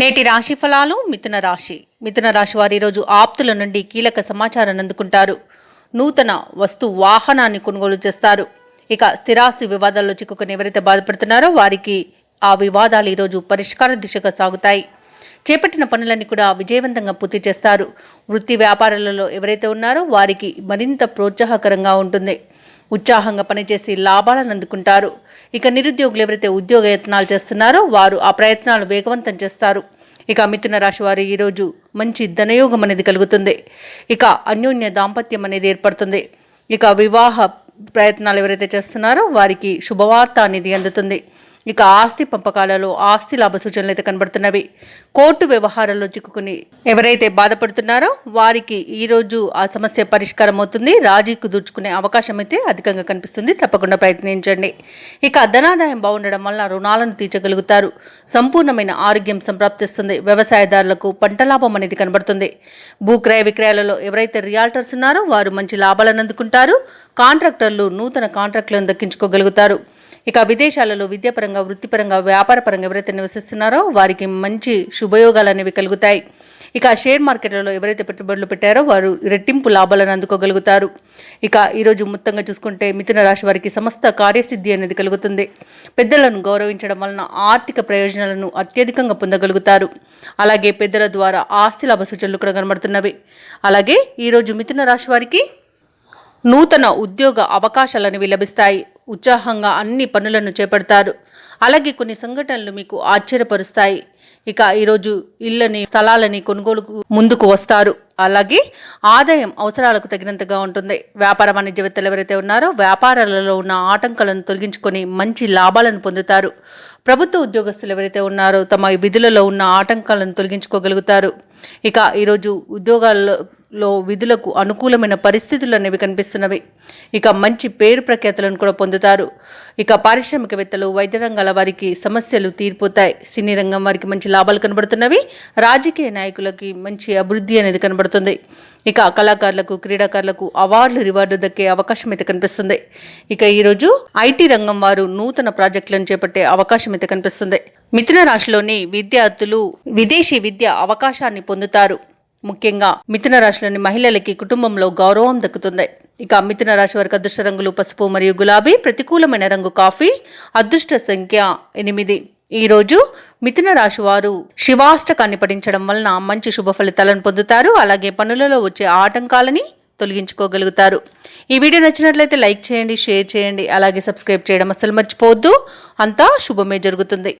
నేటి రాశి ఫలాలు. మిథున రాశి వారి రోజు ఆప్తుల నుండి కీలక సమాచారాన్ని అందుకుంటారు. నూతన వస్తు వాహనాన్ని కొనుగోలు చేస్తారు. ఇక స్థిరాస్తి వివాదాల్లో చిక్కుకుని ఎవరైతే బాధపడుతున్నారో వారికి ఆ వివాదాలు ఈరోజు పరిష్కార దిశగా సాగుతాయి. చేపట్టిన పనులన్నీ కూడా విజయవంతంగా పూర్తి చేస్తారు. వృత్తి వ్యాపారాలలో ఎవరైతే ఉన్నారో వారికి మరింత ప్రోత్సాహకరంగా ఉంటుంది. ఉత్సాహంగా పనిచేసి లాభాలను అందుకుంటారు. ఇక నిరుద్యోగులు ఎవరైతే ఉద్యోగ యత్నాలు చేస్తున్నారో వారు ఆ ప్రయత్నాలు వేగవంతం చేస్తారు. ఇక మిథున రాశి వారి ఈరోజు మంచి ధనయోగం అనేది కలుగుతుంది. ఇక అన్యోన్య దాంపత్యం అనేది ఏర్పడుతుంది. ఇక వివాహ ప్రయత్నాలు ఎవరైతే చేస్తున్నారో వారికి శుభవార్త అనేది అందుతుంది. ఇక ఆస్తి పంపకాలలో ఆస్తి లాభ సూచనలు అయితే కనబడుతున్నవి. కోర్టు వ్యవహారాల్లో చిక్కుకుని ఎవరైతే బాధపడుతున్నారో వారికి ఈరోజు ఆ సమస్య పరిష్కారం అవుతుంది. రాజీ కుదుర్చుకునే అవకాశం అయితే అధికంగా కనిపిస్తుంది. తప్పకుండా ప్రయత్నించండి. ఇక ధనాదాయం బాగుండడం వల్ల రుణాలను తీర్చగలుగుతారు. సంపూర్ణమైన ఆరోగ్యం సంప్రాప్తిస్తుంది. వ్యవసాయదారులకు పంట లాభం అనేది కనబడుతుంది. భూక్రయ విక్రయాలలో ఎవరైతే రియాల్టర్స్ ఉన్నారో వారు మంచి లాభాలను అందుకుంటారు. కాంట్రాక్టర్లు నూతన కాంట్రాక్టులను దక్కించుకోగలుగుతారు. ఇక విదేశాలలో విద్యాపరంగా వృత్తిపరంగా వ్యాపారపరంగా ఎవరైతే నివసిస్తున్నారో వారికి మంచి శుభయోగాలు అనేవి కలుగుతాయి. ఇక షేర్ మార్కెట్లలో ఎవరైతే పెట్టుబడులు పెట్టారో వారు రెట్టింపు లాభాలను అందుకోగలుగుతారు. ఇక ఈరోజు మొత్తంగా చూసుకుంటే మిథున రాశి వారికి సమస్త కార్యసిద్ధి అనేది కలుగుతుంది. పెద్దలను గౌరవించడం వలన ఆర్థిక ప్రయోజనాలను అత్యధికంగా పొందగలుగుతారు. అలాగే పెద్దల ద్వారా ఆస్తి లాభ సూచనలు కూడా కనబడుతున్నవి. అలాగే ఈరోజు మిథున రాశి వారికి నూతన ఉద్యోగ అవకాశాలను లభిస్తాయి. ఉత్సాహంగా అన్ని పనులను చేపడతారు. అలాగే కొన్ని సంఘటనలు మీకు ఆశ్చర్యపరుస్తాయి. ఇక ఈరోజు ఇళ్ళని స్థలాలని కొనుగోలుకు ముందుకు వస్తారు. అలాగే ఆదాయం అవసరాలకు తగినంతగా ఉంటుంది. వ్యాపార వాణిజ్యవేత్తలు ఎవరైతే ఉన్నారో వ్యాపారాలలో ఉన్న ఆటంకాలను తొలగించుకొని మంచి లాభాలను పొందుతారు. ప్రభుత్వ ఉద్యోగస్తులు ఎవరైతే ఉన్నారో తమ విధులలో ఉన్న ఆటంకాలను తొలగించుకోగలుగుతారు. ఇక ఈరోజు ఉద్యోగాల్లో విధులకు అనుకూలమైన పరిస్థితులు అనేవి కనిపిస్తున్నవి. ఇక మంచి పేరు ప్రఖ్యాతులను కూడా పొందుతారు. ఇక పారిశ్రామికవేత్తలు వైద్య రంగాల వారికి సమస్యలు తీరిపోతాయి. సినీ రంగం వారికి మంచి లాభాలు కనబడుతున్నవి. రాజకీయ నాయకులకి మంచి అభివృద్ధి అనేది కనబడుతుంది. ఇక కళాకారులకు క్రీడాకారులకు అవార్డులు రివార్డు దక్కే అవకాశం అయితే కనిపిస్తుంది. ఇక ఈరోజు ఐటీ రంగం వారు నూతన ప్రాజెక్టులను చేపట్టే అవకాశం అయితే కనిపిస్తుంది. మిథున రాశిలోని విద్యార్థులు విదేశీ విద్య అవకాశాన్ని పొందుతారు. ముఖ్యంగా మిథున రాశిలోని మహిళలకి కుటుంబంలో గౌరవం దక్కుతుంది. ఇక మిథున రాశి వారికి అదృష్ట రంగులు పసుపు మరియు గులాబీ. ప్రతికూలమైన రంగు కాఫీ. అదృష్ట సంఖ్య 8. ఈరోజు మిథున రాశి వారు శివాష్టకాన్ని పఠించడం వలన మంచి శుభ ఫలితాలను పొందుతారు. అలాగే పనులలో వచ్చే ఆటంకాలని తొలగించుకోగలుగుతారు. ఈ వీడియో నచ్చినట్లయితే లైక్ చేయండి, షేర్ చేయండి, అలాగే సబ్స్క్రైబ్ చేయడం అస్సలు మర్చిపోవద్దు. అంతా శుభమే జరుగుతుంది.